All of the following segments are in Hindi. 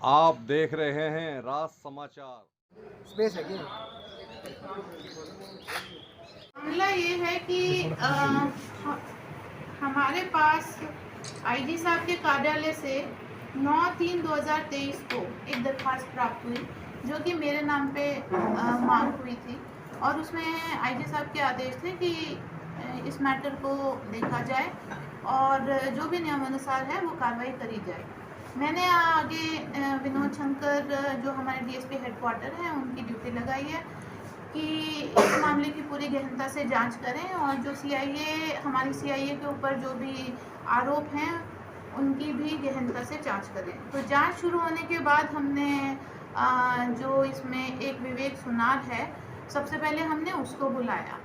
आप देख रहे हैं राज समाचार। स्पेस है क्या? मामला ये है कि हमारे पास आईजी साहब के कार्यालय से 9/3/2023 को एक दरख्वास्त प्राप्त हुई जो कि मेरे नाम पे मांग हुई थी और उसमें आईजी साहब के आदेश थे कि इस मैटर को देखा जाए और जो भी नियमानुसार है वो कार्रवाई करी जाए। मैंने आगे विनोद शंकर जो हमारे डीएसपी हेडक्वार्टर हैं उनकी ड्यूटी लगाई है कि इस मामले की पूरी गहनता से जांच करें और जो हमारी सीआईए के ऊपर जो भी आरोप हैं उनकी भी गहनता से जांच करें। तो जांच शुरू होने के बाद हमने जो इसमें एक विवेक सुनार है, सबसे पहले हमने उसको बुलाया।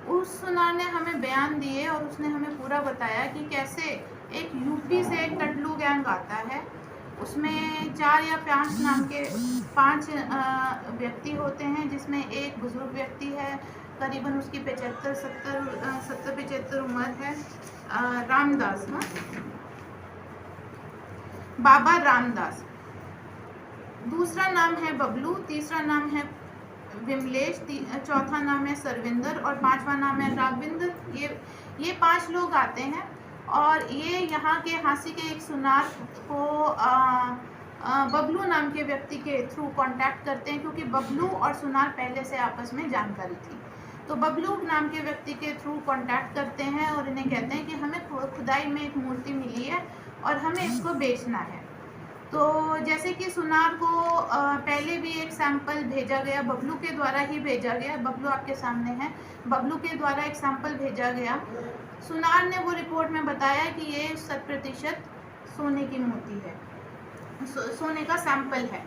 उस सुनार ने हमें बयान दिए और उसने हमें पूरा बताया कि कैसे एक यूपी से एक टडलू गैंग आता है, उसमें 4 या 5 नाम के 5 व्यक्ति होते हैं, जिसमें एक बुजुर्ग व्यक्ति है, करीबन उसकी 70-75 उम्र है, रामदास, हाँ, बाबा रामदास। दूसरा नाम है बबलू, तीसरा नाम है विमलेश, चौथा नाम है सरविंदर और 5वां नाम है राघविंदर। ये 5 लोग आते हैं और ये यहाँ के हांसी के एक सुनार को बबलू नाम के व्यक्ति के थ्रू कांटेक्ट करते हैं, क्योंकि बबलू और सुनार पहले से आपस में जानकारी थी। तो बबलू नाम के व्यक्ति के थ्रू कांटेक्ट करते हैं और इन्हें कहते हैं कि हमें खुदाई में एक मूर्ति मिली है और हमें इसको बेचना है। तो जैसे कि सुनार को पहले भी एक सैंपल भेजा गया, बबलू के द्वारा ही भेजा गया, बबलू आपके सामने है, बबलू के द्वारा एक सैंपल भेजा गया। सुनार ने वो रिपोर्ट में बताया कि ये 100% सोने की मूर्ति है, सोने का सैंपल है।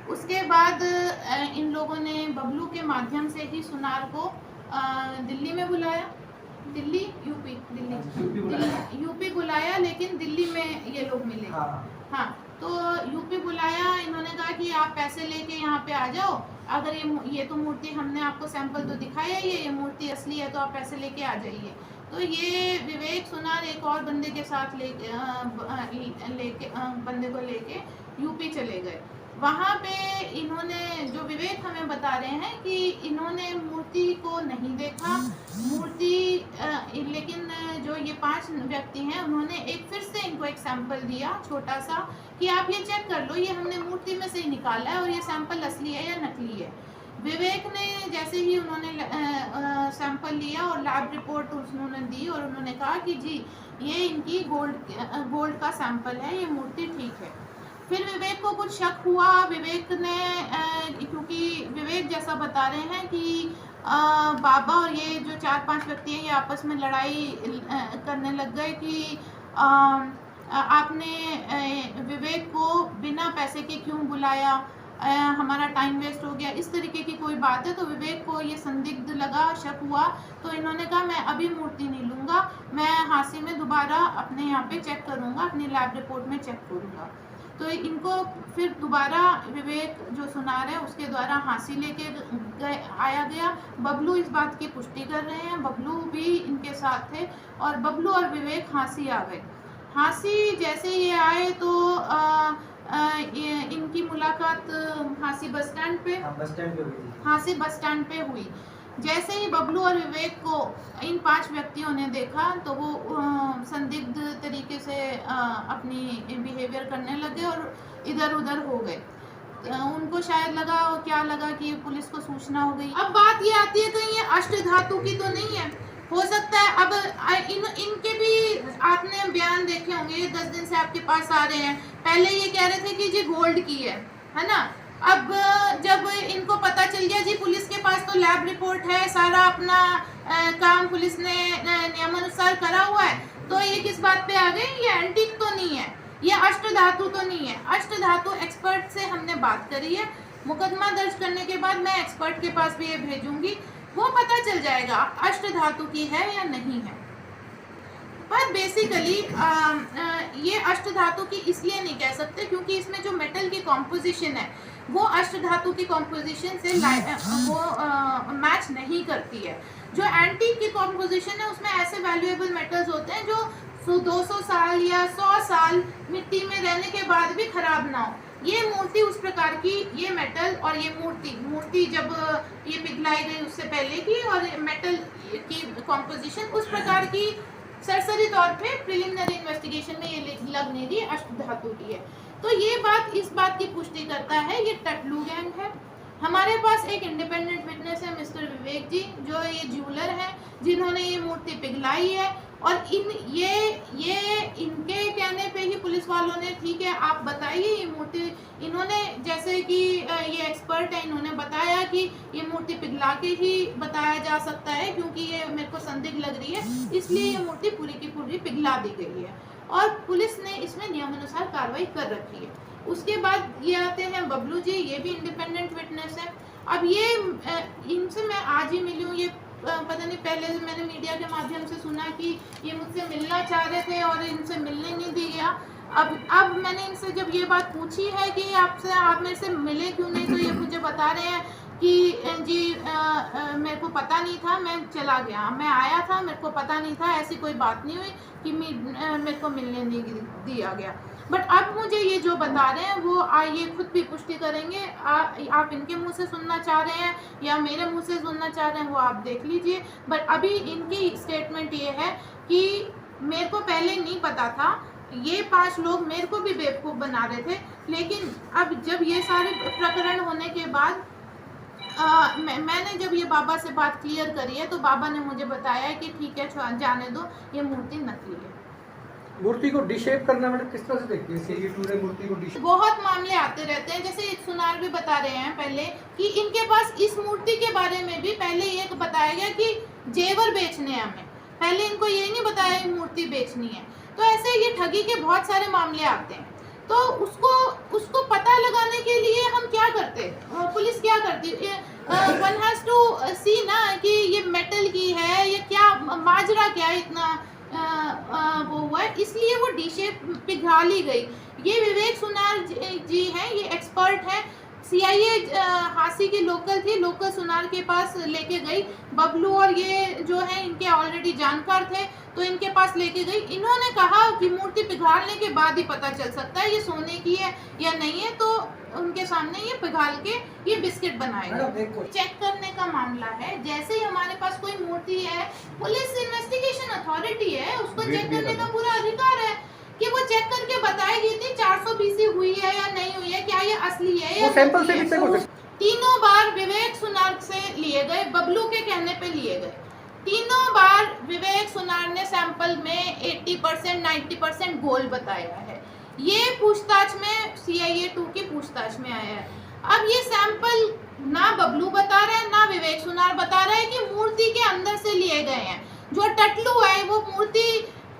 उसके बाद इन लोगों ने बबलू के माध्यम से ही सुनार को दिल्ली में बुलाया, दिल्ली यूपी बुलाया, लेकिन दिल्ली में ये लोग मिले। हाँ, तो यूपी बुलाया, इन्होंने कहा कि आप पैसे लेके यहाँ पे आ जाओ, अगर ये तो मूर्ति हमने आपको सैंपल तो दिखाया ही है, ये मूर्ति असली है, तो आप पैसे लेके आ जाइए। तो ये विवेक सुनार एक और बंदे के साथ बंदे को लेके यूपी चले गए। वहाँ पे इन्होंने, जो विवेक हमें बता रहे हैं कि इन्होंने मूर्ति को नहीं देखा, लेकिन जो ये 5 व्यक्ति हैं उन्होंने फिर से इनको एक सैंपल दिया छोटा सा कि आप ये चेक कर लो, ये हमने मूर्ति में से ही निकाला है और ये सैंपल असली है या नकली है। विवेक ने जैसे ही उन्होंने सैंपल लिया और लैब रिपोर्ट उन्होंने दी और उन्होंने कहा कि जी ये इनकी गोल्ड का सैंपल है, ये मूर्ति ठीक है। फिर विवेक को कुछ शक हुआ, विवेक ने क्योंकि विवेक जैसा बता रहे हैं कि बाबा और ये जो 4-5 व्यक्ति हैं ये आपस में लड़ाई करने लग गए कि आपने विवेक को बिना पैसे के क्यों बुलाया, हमारा टाइम वेस्ट हो गया, इस तरीके की कोई बात है। तो विवेक को ये संदिग्ध लगा, शक हुआ, तो इन्होंने कहा मैं अभी मूर्ति नहीं लूँगा, मैं हांसी में दोबारा अपने यहाँ पे चेक करूँगा, अपनी लैब रिपोर्ट में चेक करूँगा। तो इनको फिर दोबारा विवेक जो सुनार है उसके द्वारा हांसी लेके आया गया। बबलू इस बात की पुष्टि कर रहे हैं, बबलू भी इनके साथ थे और बबलू और विवेक हांसी आ गए। हांसी जैसे ये आए तो इनकी मुलाकात हांसी बस स्टैंड पे हुई। जैसे ही बबलू और विवेक को इन 5 व्यक्तियों ने देखा तो वो संदिग्ध तरीके से अपनी बिहेवियर करने लगे और इधर उधर हो गए। उनको शायद लगा कि पुलिस को सूचना हो गई। अब बात ये आती है कहीं ये अष्टधातु की तो नहीं है, हो सकता है। अब इनके भी आपने बयान देखे होंगे, ये 10 दिन से आपके पास आ रहे हैं। पहले ये कह रहे थे कि जी गोल्ड की है ना। अब जब इनको पता चल गया जी पुलिस के पास तो लैब रिपोर्ट है, सारा अपना काम पुलिस ने नियमानुसार करा हुआ है, तो ये किस बात पे आ गए, ये एंटीक तो नहीं है, ये अष्टधातु तो नहीं है। अष्टधातु एक्सपर्ट से हमने बात करी है, मुकदमा दर्ज करने के बाद मैं एक्सपर्ट के पास भी ये भेजूंगी, वो पता चल जाएगा अष्टधातु की है या नहीं है। पर बेसिकली ये अष्टधातु की इसलिए नहीं कह सकते क्योंकि इसमें जो मेटल की कॉम्पोजिशन है वो अष्टधातु की कॉम्पोजिशन से मैच नहीं करती है। जो एंटीक की कॉम्पोजिशन है उसमें ऐसे वैल्यूएबल मेटल्स होते हैं जो 200 साल या 100 साल मिट्टी में रहने के बाद भी खराब ना हो। ये मूर्ति उस प्रकार की, ये मेटल और ये मूर्ति जब ये पिघलाई गई उससे पहले की, और मेटल की कॉम्पोजिशन उस प्रकार की सरसरी तौर पे प्रिलिमिनरी इन्वेस्टिगेशन में ये लग नहीं रही, अष्ट धातु की है। तो ये बात इस बात की पुष्टि करता है, ये टटलू गैंग है। हमारे पास एक इंडिपेंडेंट विटनेस है मिस्टर विवेक जी, जो ये ज्वेलर हैं जिन्होंने ये मूर्ति पिघलाई है, और इनके कहने पे ही पुलिस वालों ने, ठीक है आप बताइए ये मूर्ति, इन्होंने जैसे कि ये एक्सपर्ट है, इन्होंने बताया कि ये मूर्ति पिघला के ही बताया जा सकता है, क्योंकि ये मेरे को संदिग्ध लग रही है, इसलिए ये मूर्ति पूरी की पूरी पिघला दी गई है, और पुलिस ने इसमें नियमानुसार कार्रवाई कर रखी है। उसके बाद ये आते हैं बबलू जी, ये भी इंडिपेंडेंट विटनेस है। अब ये इनसे मैं आज ही मिली हूँ, ये पता नहीं, पहले मैंने मीडिया के माध्यम से सुना कि ये मुझसे मिलना चाह रहे थे और इनसे मिलने नहीं दिया गया। अब मैंने इनसे जब ये बात पूछी है कि आप मेरे से मिले क्यों नहीं, तो ये मुझे बता रहे हैं कि जी मेरे को पता नहीं था, मैं चला गया, मैं आया था, मेरे को पता नहीं था, ऐसी कोई बात नहीं हुई कि मेरे को मिलने नहीं दिया गया। बट अब मुझे ये जो बता रहे हैं वो ये खुद भी पुष्टि करेंगे। आप इनके मुंह से सुनना चाह रहे हैं या मेरे मुंह से सुनना चाह रहे हैं, वो आप देख लीजिए। बट अभी इनकी स्टेटमेंट ये है कि मेरे को पहले नहीं पता था, ये 5 लोग मेरे को भी बेवकूफ़ बना रहे थे, लेकिन अब जब ये सारे प्रकरण होने के बाद मैंने जब ये बाबा से बात क्लियर करी है, तो बाबा ने मुझे बताया कि ठीक है जाने दो, ये मूर्ति नकली है। मूर्ति को डिशेप करना मैंने किस तरह से देखती है CE2 ने मूर्ति को डिशेप? बहुत मामले आते रहते हैं, जैसे सुनार भी बता रहे हैं पहले कि इनके पास इस मूर्ति के बारे में भी पहले ये बताया गया कि जेवर बेचने हैं हमें, पहले इनको ये नहीं बताया कि मूर्ति बेचनी है। तो ऐसे ये ठगी के बहुत सारे मामले आते हैं। तो उसको पता लगाने के लिए हम क्या करते, पुलिस क्या करती, वन हैज टू सी ना कि ये मेटल की है या क्या, माजरा क्या इतना वो हुआ है, इसलिए वो डिशेप पिघला ली गई। ये विवेक सुनार जी हैं, ये एक्सपर्ट हैं, CIA हांसी की लोकल थी, लोकल सुनार के पास लेके गई। बबलू और ये जो है इनके ऑलरेडी जानकार थे, तो इनके पास लेके गई। इन्होंने कहा कि मूर्ति पिघालने के बाद ही पता चल सकता है ये सोने की है या नहीं है, तो उनके सामने ये पिघाल के ये बिस्किट बनाएगा। चेक करने का मामला है, जैसे ही हमारे पास कोई मूर्ति है, पुलिस इन्वेस्टिगेशन अथॉरिटी है, उसको चेक करने का पूरा अधिकार है कि वो चेक करके बताएगी थी 400 BC हुई है या नहीं हुई है, क्या ये असली है या सैंपल से भी चेक हो सकता है। तीनों बार विवेक सुनार से लिए गए, बबलू के कहने पे लिए गए। तीनों बार विवेक सुनार ने सैंपल में 80% 90% गोल्ड बताया है। ये पूछताछ में CIA2 की पूछताछ में आया है। अब ये सैंपल ना बबलू बता रहा है ना विवेक सुनार बता रहा है कि मूर्ति के अंदर से लिए गए हैं। जो टटलू है वो मूर्ति,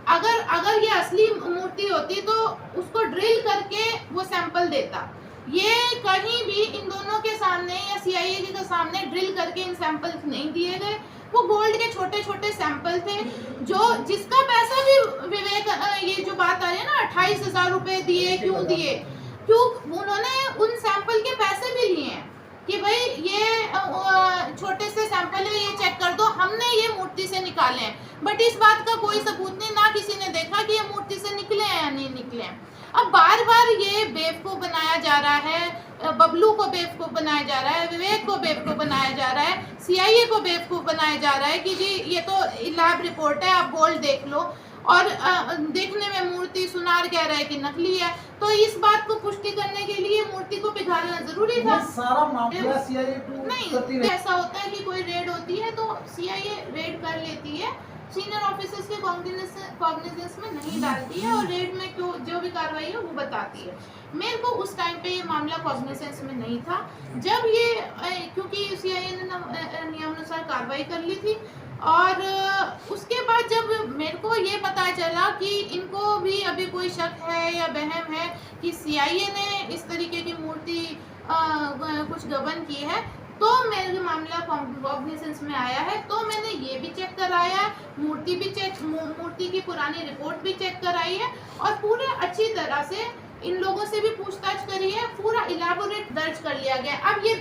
अगर ये असली मूर्ति होती तो उसको ड्रिल करके वो सैंपल देता। ये कहीं भी इन दोनों के सामने या CIA के सामने ड्रिल करके इन सैंपल्स नहीं दिए गए। वो गोल्ड के छोटे छोटे सैंपल थे, जो जिसका पैसा भी विवेक, ये जो बात आ रही है ना 28,000 रुपए दिए, क्यों दिए, क्यों उन्होंने उन सैंपल के पैसे भी लिए हैं कि भाई ये छोटे से सैंपल है, ये चेक कर दो, हमने ये मूर्ति से निकाले हैं। बट इस बात का कोई सबूत नहीं, ना किसी ने देखा कि ये मूर्ति से निकले हैं या नहीं निकले हैं। अब बार बार ये बेवकूफ़ बनाया जा रहा है, बबलू को बेवकूफ़ बनाया जा रहा है, विवेक को बेवकूफ़ बनाया जा रहा है, CIA को बेवकूफ़ बनाया जा रहा है कि जी ये तो लैब रिपोर्ट है, आप गोल्ड देख लो, और देखने में मूर्ति सुनार कह रहा है कि नकली है। तो इस बात को पुष्टि करने के लिए मूर्ति को पिघालना जरूरी था। सारा मामला CIA2 नहीं, ऐसा होता है कि कोई रेड होती है तो CIA रेड कर लेती है, सीनियर ऑफिसर्स के कॉग्निजेंस में नहीं डालती है, और रेड में जो भी कार्रवाई है वो बताती है। मेरे को उस टाइम पे ये मामला कॉग्निजेंस में नहीं था, जब ये क्योंकि CIA ने नियमानुसार कार्रवाई कर ली थी, और उसके बाद जब मेरे को ये पता चला कि इनको भी अभी कोई शक है या वहम है कि CIA ने इस तरीके की मूर्ति कुछ गबन की है, तो मेरा मामला कॉग्निजेंस में आया है। तो मैंने ये भी चेक कराया, मूर्ति की पुरानी रिपोर्ट भी चेक कराई है, और पूरे अच्छी तरह से इन लोगों से भी पूछताछ करी है, पूरा इलेबोरेट दर्ज कर लिया गया। अब ये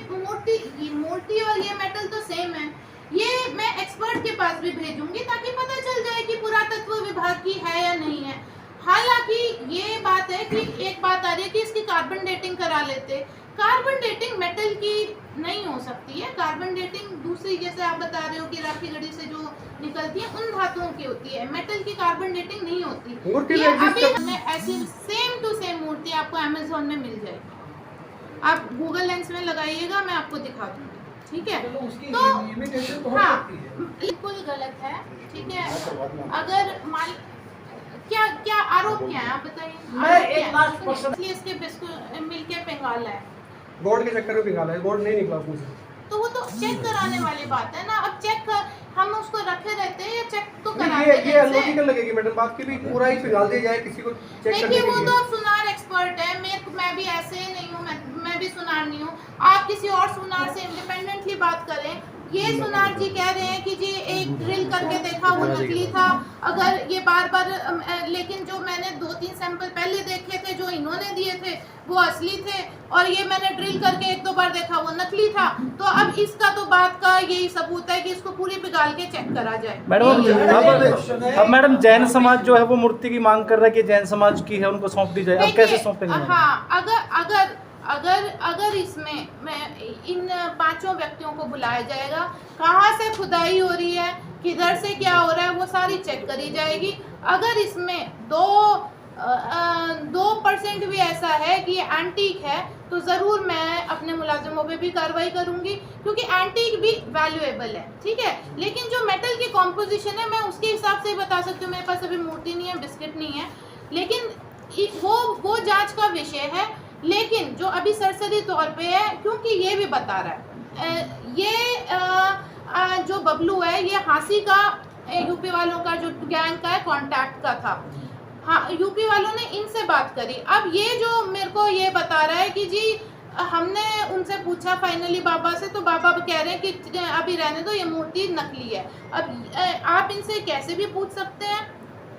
मूर्ति और ये मेटल तो सेम है, ये मैं एक्सपर्ट के पास भी भेजूंगी ताकि पता चल जाए कि पुरातत्व विभाग की है या नहीं है। हालांकि ये बात है कि एक बात आ रही है कि इसकी कार्बन डेटिंग करा लेते। कार्बन डेटिंग मेटल की नहीं हो सकती है। कार्बन डेटिंग दूसरी, जैसे आप बता रहे हो कि राखी गढ़ी से जो निकलती है उन धातुओं की होती है, मेटल की कार्बन डेटिंग नहीं होती। मूर्ति ये में अभी exist हमें ऐसी सेम टू सेम मूर्ति आपको अमेज़न में मिल जाएगी। आप गूगल लेंस में लगाइएगा, मैं आपको दिखा दूंगी, ठीक है। चलो उसकी तो इमिटेशन तो हो हाँ, सकती है। बिल्कुल गलत है, ठीक है। अगर मान क्या क्या आरोप क्या है आप बताइए। मैं आरोप एक क्या है? लास्ट क्वेश्चन- इसलिए इसके बिस्कुट मिलके पिघाला है, बोर्ड के चक्कर में पिघाला है, बोर्ड नहीं निकला उसमें से। तो वो तो चेक कराने वाली बात है ना। अब चेक कर, हम उसको रखे रहते हैं या चेक तो नहीं, कराते ये हैं अनलॉजिकल लगेगी मैडम बात की भी पूरा ही पिघाल दिया जाए किसी को चेक करने देखिए, के वो लिए। तो आप सुनार एक्सपर्ट है, मैं भी ऐसे नहीं हूँ, मैं भी सुनार नहीं हूँ। आप किसी और सुनार से इंडिपेंडेंटली बात करें। ये सुनार जी कह रहे हैं कि जी एक ड्रिल करके देखा वो नकली था। अगर ये बार बार लेकिन जो मैंने 2-3 सैंपल पहले देखे थे जो इन्होंने दिए थे वो असली थे, और ये मैंने ड्रिल करके 1-2 बार देखा वो नकली था। तो अब इसका तो बात का यही सबूत है कि इसको पूरी पिघाल के चेक करा जाए। मैडम अब मैडम जैन समाज जो है वो मूर्ति की मांग कर रहा है कि जैन समाज की है उनको सौंप दी जाए। अब कैसे सौंपेंगे? हाँ, अगर इसमें मैं इन 5 व्यक्तियों को बुलाया जाएगा, कहाँ से खुदाई हो रही है, किधर से क्या हो रहा है, वो सारी चेक करी जाएगी। अगर इसमें 2% भी ऐसा है कि ये एंटीक है तो ज़रूर मैं अपने मुलाजिमों पे भी कार्रवाई करूंगी, क्योंकि एंटीक भी वैल्यूएबल है, ठीक है। लेकिन जो मेटल की कॉम्पोजिशन है मैं उसके हिसाब से ही बता सकती हूँ। मेरे पास अभी मूर्ति नहीं है, बिस्किट नहीं है, लेकिन वो जांच का विषय है। लेकिन जो अभी सरसरी तौर पे है, क्योंकि ये भी बता रहा है ये जो बबलू है ये हांसी का यूपी वालों का जो गैंग का है कॉन्टैक्ट का था। हाँ, यूपी वालों ने इनसे बात करी। अब ये जो मेरे को ये बता रहा है कि जी हमने उनसे पूछा फाइनली बाबा से, तो बाबा कह रहे हैं कि अभी रहने दो, ये मूर्ति नकली है। अब आप इनसे कैसे भी पूछ सकते हैं।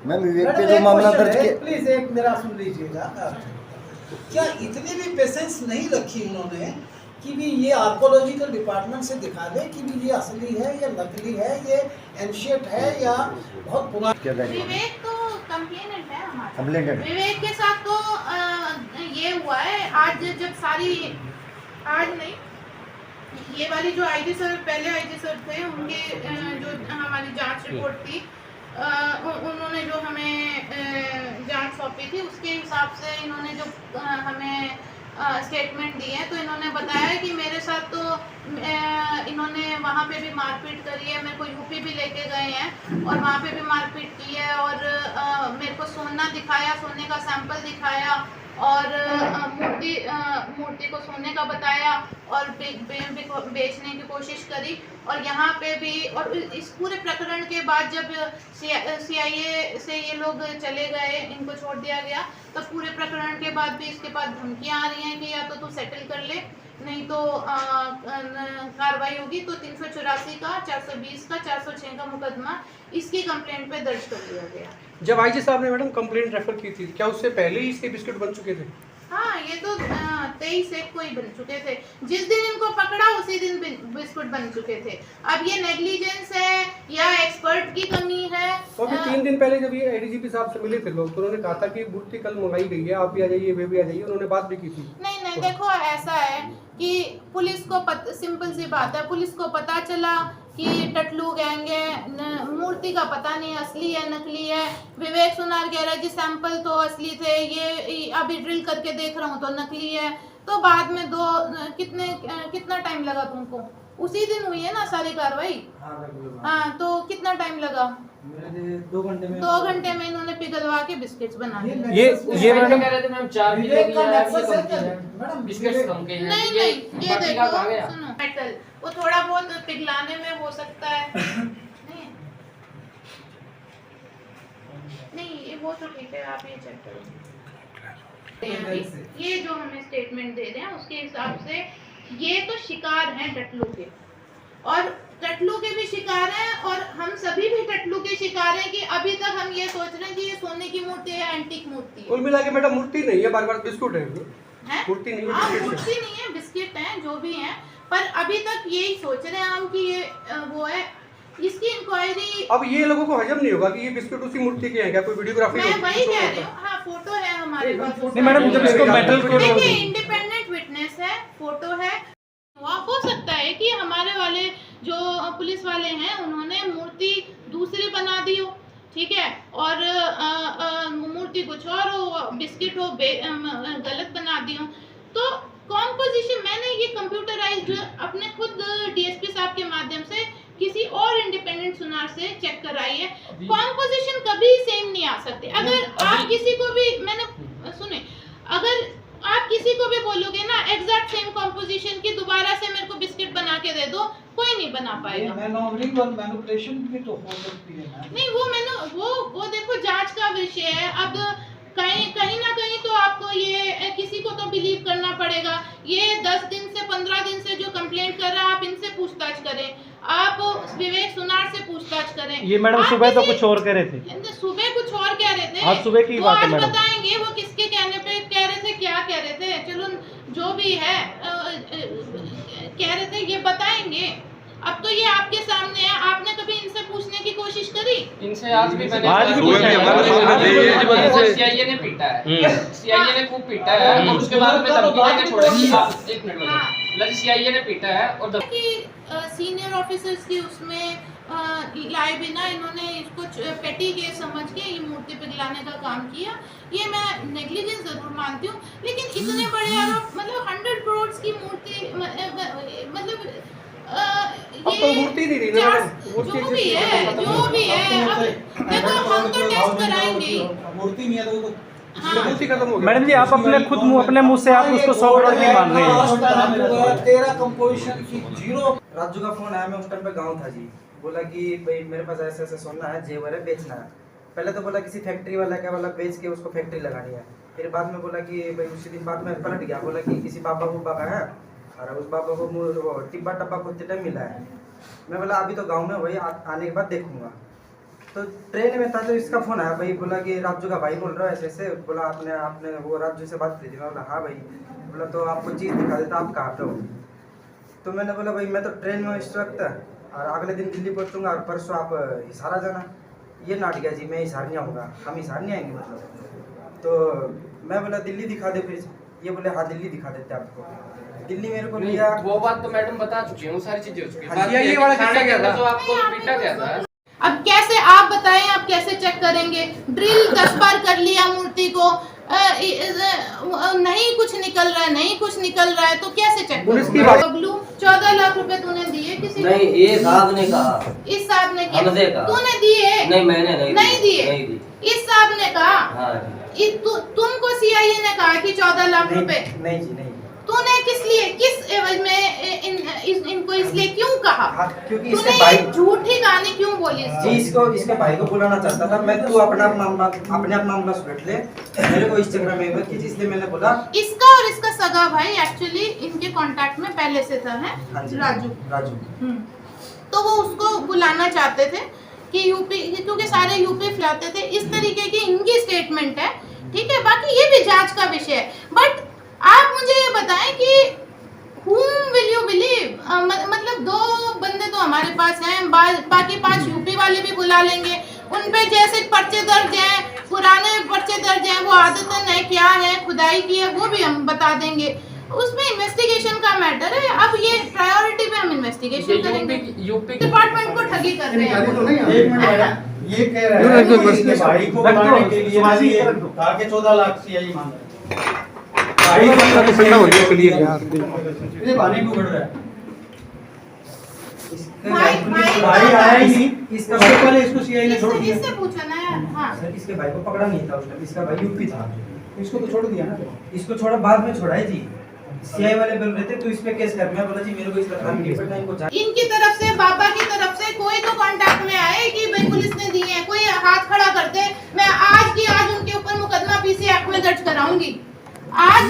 मैम विवेक पे जो मामला दर्ज किया, प्लीज एक मेरा सुन लीजिएगा। क्या इतनी भी पेशेंस नहीं रखी उन्होंने कि भी ये आर्कोलॉजिकल डिपार्टमेंट से दिखा दे कि भी ये असली है या नकली है, ये एंशिएंट है या बहुत पुराना। विवेक तो कंप्लेनेंट है हमारा। कंप्लेनेंट विवेक के साथ तो ये हुआ है आज जब सारी, आज नहीं, ये वाली जो आईजी सर, पहले आईजी सर थे, उनके जो हमारी जांच रिपोर्ट थी, उन्होंने जो हमें जांच सौंपी थी उसके हिसाब से इन्होंने जो हमें स्टेटमेंट दी है, तो इन्होंने बताया कि मेरे साथ तो इन्होंने वहाँ पे भी मारपीट करी है, मेरे को यूपी भी लेके गए हैं और वहाँ पे भी मारपीट की है, और मेरे को सोना दिखाया, सोने का सैंपल दिखाया, और मूर्ति को सोने का बताया और बेचने की कोशिश करी। और यहाँ पे भी, और इस पूरे प्रकरण के बाद जब CIA से ये लोग चले गए, इनको छोड़ दिया गया, तब पूरे प्रकरण के बाद भी इसके पास धमकियाँ आ रही हैं कि या तो तू सेटल कर ले, नहीं तो कार्रवाई होगी। तो 384 का, 420 का, 406 का मुकदमा इसकी कंप्लेंट पे दर्ज कर लिया गया। जब आईजी साहब ने मैडम कंप्लेंट रेफर की थी, क्या उससे पहले ही इसके बिस्किट बन चुके थे? हाँ, ये तो 23 को ही बन चुके थे। जिस दिन इनको पकड़ा उसी दिन बिस्कुट बन चुके थे। अब ये नेग्लिजेंस है या एक्सपर्ट की कमी है। तो अभी 3 दिन पहले जब ये ADGP साहब से मिले थे लोग, तो उन्होंने कहा था कि मूर्ति कल मंगाई गई है, आप भी आ जाइए, वे भी आ जाइए, उन्होंने बात भी की थी। नहीं, देखो ऐसा है कि पुलिस को सिंपल सी बात है, पुलिस को पता चला कि टटलू गैंग है, मूर्ति का पता नहीं असली है नकली है। विवेक सुनार कह रहा है जी सैंपल तो असली थे, ये अभी ड्रिल करके देख रहा हूँ तो नकली है। तो बाद में कितना टाइम लगा तुमको? उसी दिन हुई है ना सारी कार्रवाई। हाँ, तो कितना टाइम लगा? 2 घंटे में 2 घंटे में इन्होंने पिघलवा के बिस्किट्स बना दिए। ये मैडम कह रहे थे मैम 4 विवेक का nexus है क्या? मैडम बिस्किट्स कम के हैं। नहीं, ये बाकी देखो, का कहाँ गया? सुनो, मेटल वो थोड़ा बहुत पिघलाने में हो सकता है। नहीं, ये वो तो ठीक है, आप ये चेक करो। ये जो हमें स्टेटमेंट दे रहे हैं उसके हिसाब से ये तो शिकार हैं टटलू के, और टटलू के भी शिकार हैं, और हम सभी भी टटलू के शिकार हैं कि अभी तक हम ये सोच रहे हैं कि ये सोने की मूर्ति है, एंटीक मूर्ति है। कुल मिला के मैडम मूर्ति नहीं है, बार-बार बिस्कुट है। हैं? मूर्ति नहीं है, हाँ, बिस्किट है। मूर्ति नहीं है, बिस्किट हैं, जो भी हैं। पर अभी तक यही सोच रहे हैं हम कि ये वो है, इसकी इंक्वायरी। अब ये लोगों को हजम नहीं होगा कि ये बिस्किट उसी मूर्ति के हैं क्या, कोई वीडियोग्राफी मैं वही कह रही हूँ। हाँ, फोटो है हमारे पास। नहीं मैडम, जब इसको मेटल को देखिए, इंडिपेंडेंट विटनेस है, फोटो है। हो सकता है कि हमारे वाले जो पुलिस वाले हैं उन्होंने मूर्ति दूसरी बना दी हो, ठीक है, और मूर्ति कुछ और हो, बिस्किट हो, गलत बना दी हो। तो कॉम्पोजिशन मैंने ये कंप्यूटराइज्ड अपने खुद डीएसपी साहब के माध्यम से किसी और इंडिपेंडेंट सुनार से चेक कराई है। कॉम्पोजिशन कभी सेम नहीं आ सकते। अगर आप किसी को भी, मैंने सुने, अगर आप किसी को भी बोलोगे ना एग्जैक्ट सेम कॉम्पोजिशन की, दोबारा से मेरे को बिस्किट बना के दे दो, कोई नहीं बना पाएगा। मैनिपुलेशन भी तो हो सकती है ना। नहीं, वो मैंने वो देखो जांच का विषय है। अब कहीं ना कहीं तो आपको ये किसी को तो बिलीव करना पड़ेगा। ये 10 दिन से 15 दिन से जो कंप्लेंट कर रहा है, आप इनसे पूछताछ करें, आप विवेक सुनार से पूछताछ करें। ये मैडम सुबह तो कुछ और कह रहे थे, सुबह कुछ और कह रहे थे, आज सुबह की बात है मैडम। बताएंगे वो किसके कहने पे कह रहे थे, क्या कह रहे थे, चलो जो भी है कह रहे थे, ये बताएंगे। अब तो ये आपके सामने है, आपने कभी इनसे पूछने की कोशिश करी? इनसे आज भी मैंने सीआईए ने पीटा है, सीआईए ने खूब पीटा है, और उसके बाद में धमकी देके छोड़े। एक मिनट में सीआईए ने पीटा है और सीनियर ऑफिसर्स की उसमें लाए बिना इन्होंने इसको पेटी केस समझ के ये मूर्ति पिघलाने का काम किया। ये मैं नेग्लिजेंस जरूर मानती हूँ, लेकिन इतने बड़े आरोप, मतलब 100 करोड़ की मूर्ति, मतलब अब तो मूर्ति नहीं रही ना, जो भी है, देखो हम तो टेस्ट कराएंगे। मूर्ति नहीं है तो मूर्ति खत्म हो गई। मैडम जी, आप अपने मुंह से आप उसको 100 करोड़ की मान रहे हैं। तेरा कंपोजिशन की 0। राजू का फोन आया, मैं उस टाइम पे गाँव था जी। बोला कि भाई मेरे पास ऐसे ऐसे सोना है, जेवर है, बेचना है। पहले तो बोला किसी फैक्ट्री वाला क्या, बोला बेच के उसको फैक्ट्री लगानी है। फिर बाद में बोला कि भाई उसी दिन बाद में पलट गया, बोला कि किसी बाबा बुबा का है और उस बाबा को वो टिब्बा टब्बा खोदते टाइम मिला है। मैं बोला अभी तो गांव में, वही आने के बाद देखूंगा। तो ट्रेन में था तो इसका फोन आया, भाई बोला कि राजू का भाई बोल रहा है ऐसे ऐसे। बोला आपने वो राजू से बात की थी? मैं बोला हाँ भाई। बोला तो आपको चीज़ दिखा देता, आप कहाँ पे हो? तो मैंने बोला भाई मैं तो ट्रेन में इस वक्त, और अगले दिन दिल्ली पहुँचूँगा, और परसों आप हिसार आ जाना। ये नाट गया जी, मैं हिसार नहीं आऊँगा, हम हिसार नहीं आएंगे मतलब। तो मैं बोला दिल्ली दिखा दे फिर। ये बोले हाँ दिल्ली दिखा देते आपको। दिल्ली मेरे को लिया। वो बात तो मैडम बता चुकी है, वो सारी चीजें हो चुकी है। ये वाला किस्सा क्या था? जो आपको पीटा गया था। अब कैसे आप बताएं, आप कैसे चेक करेंगे? ड्रिल 10 बार कर लिया मूर्ति को, नहीं कुछ निकल रहा है, नहीं कुछ निकल रहा है, तो कैसे चेक करोगे? बबलू 14 लाख रुपए तूने दिए किसी नहीं, ये साहब ने कहा, इस साहब ने क्या तूने दिए? नहीं, मैंने नहीं दिए। इस साहब ने कहा। हाँ तुमको सीआईए ने कहा कि 14 लाख रुपए? नहीं जी नहीं। तूने किस लिए, किस एवज में इनको इसलिए क्यों कहा? क्योंकि इसके भाई झूठी कहानी क्यों बोली जी, इसके भाई को बुलाना चाहता था मैं। तू अपने आप मामला सुलट ले, मेरे को इस चक्कर में मत खींच, इसलिए मैंने बोला। इसका और इसका सगा भाई एक्चुअली इनके कांटेक्ट में पहले से था, है राजू। तो वो उसको बुलाना चाहते थे कि यूपी, क्योंकि सारे यूपी फैलाते थे, इस तरीके की इनकी स्टेटमेंट है, ठीक है। बाकी ये भी जांच का विषय है। बट आप मुझे ये बताएं कि whom will you believe? मतलब 2 बंदे तो हमारे पास हैं, बाकी 5 यूपी वाले भी बुला लेंगे। उन पे जैसे पर्चे दर्ज हैं, पुराने पर्चे दर्ज हैं, वो आदतन है, क्या है, खुदाई की है, वो भी हम बता देंगे। उसमें इन्वेस्टिगेशन का मैटर है। अब ये प्रायोरिटी पे हम इन्वेस्टिगेशन करेंगे। यूपी डिपार्टमेंट को ठगी कर रहे हैं। ये कह रहा है कि इसके भाई को बुलाने के लिए कहा कि 14 लाख सीआईए मांग रहा है। भाई को ठंडा हो गया, क्लियर यार। ये पानी क्यों बढ़ रहा है? भाई आया ही नहीं। इसका पहले इसको सीआईए ने छोड़ दिया। इससे पूछो ना यार। हाँ, सर इसके भाई को पकड़ा नहीं था उस टाइम, इसका भाई यूपी था। इसको तो छोड़ दिया ना। इसको छोड़ा, बाद में छोड़ा है जी। सीआई वाले बोल रहे थे तू इस पे केस कर। मैं बोला जी मेरे को इस तरह की रिपोर्ट नहीं, इनको इनकी तरफ से, बाबा की तरफ से कोई तो कांटेक्ट में आए कि भाई पुलिस ने दिए हैं, कोई हाथ खड़ा करते, मैं आज की आज उनके ऊपर मुकदमा पीसी एक्ट में दर्ज कराऊंगी। आज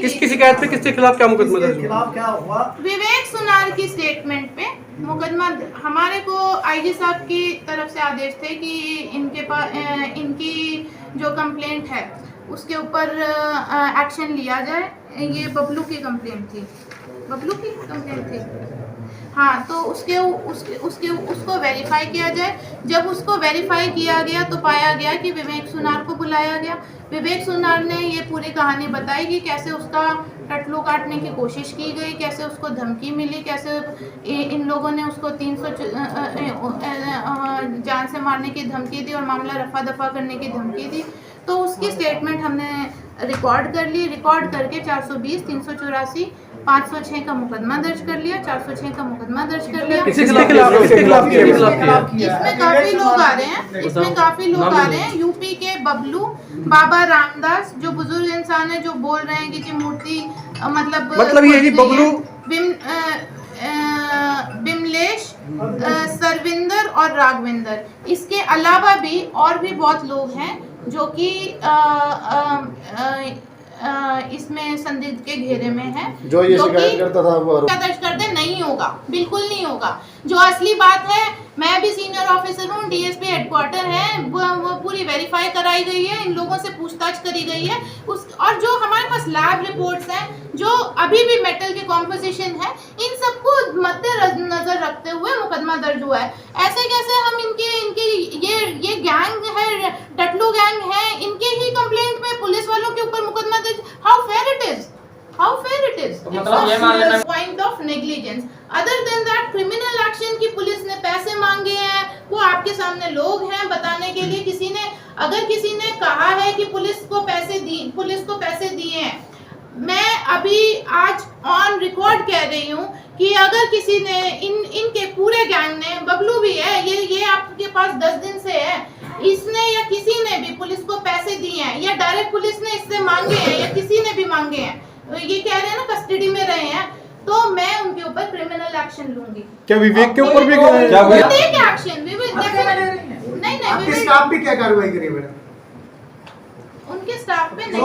किसकी शिकायत पे, किसके खिलाफ क्या मुकदमा दर्ज हुआ? क्या हुआ? विवेक सुनार की स्टेटमेंट पे मुकदमा। हमारे को आईजी साहब की तरफ से आदेश थे कि इनके पास इनकी जो कंप्लेंट है उसके ऊपर एक्शन लिया जाए। ये बबलू की कंप्लेंट थी। बबलू की कंप्लेंट थी। हाँ, तो उसको वेरीफाई किया जाए। जब उसको वेरीफाई किया गया तो पाया गया कि विवेक सुनार को बुलाया गया। विवेक सुनार ने ये पूरी कहानी बताई कि कैसे उसका टटलू काटने की कोशिश की गई, कैसे उसको धमकी मिली, कैसे इन लोगों ने उसको 300 जान से मारने की धमकी दी और मामला रफा दफा करने की धमकी दी। तो उसकी स्टेटमेंट हमने रिकॉर्ड कर ली। रिकॉर्ड करके 420, 384, 506 का मुकदमा दर्ज कर लिया, 406 का मुकदमा दर्ज कर लिया। किसके खिलाफ किया? इसमें काफी लोग आ रहे हैं, यूपी के बबलू, बाबा रामदास जो बुजुर्ग इंसान है, जो बोल रहे हैं कि जी मूर्ति मतलब ये जी बबलू, बिमलेश, सरविंदर और राघविंदर। इसके अलावा भी और भी बहुत लोग हैं जो कि इसमें संदिग्ध के घेरे में है। जो ये शिकायत करता था वो दर्ज कर दे, नहीं होगा, बिल्कुल नहीं होगा। जो असली बात है, मैं भी सीनियर ऑफिसर हूँ, डीएसपी हेडक्वार्टर है, वो पूरी वेरीफाई कराई गई है, इन लोगों से पूछताछ करी गई है। और जो हमारे पास लैब रिपोर्ट्स हैं, जो अभी भी मेटल के कॉम्पोजिशन है, इन सबको मद्देनजर रखते हुए मुकदमा दर्ज हुआ है। ऐसे कैसे हम इनके ये गैंग है, टटलू गैंग है, इनके ही कंप्लेंट में पुलिस वालों के ऊपर मुकदमा दर्ज? How fair it is, how fair it is. मतलब ये मान लेना point of negligence. Other than that criminal action की पुलिस ने पैसे मांगे हैं, वो आपके सामने लोग हैं बताने के लिए। अगर किसी ने कहा है कि पुलिस को पैसे दिए हैं, मैं अभी आज ऑन रिकॉर्ड कह रही हूँ कि अगर किसी ने इनके पूरे गैंग ने, बबलू भी है, ये आपके पास 10 दिन से है, इसने या किसी ने भी पुलिस को पैसे दिए हैं, या डायरेक्ट पुलिस ने इससे मांगे हैं, या किसी ने भी मांगे हैं, ये कह रहे हैं ना कस्टडी में रहे हैं, तो मैं उनके ऊपर क्रिमिनल एक्शन लूंगी। क्या विवेक के ऊपर भी एक्शन? नहीं, स्टाफ भी क्या कार्रवाई करी मैडम? उनके स्टाफ पे नहीं,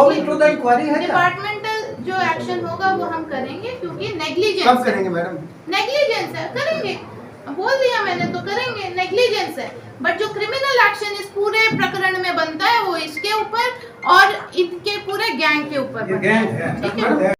डिपार्टमेंटल जो एक्शन होगा वो हम करेंगे, क्योंकि नेग्लिजेंस। कब करेंगे मैडम? नेग्लिजेंस है, करेंगे, बोल दिया मैंने, तो करेंगे। नेग्लिजेंस है, बट जो क्रिमिनल एक्शन इस पूरे प्रकरण में बनता है वो इसके ऊपर और इनके पूरे गैंग के ऊपर। ठीक है।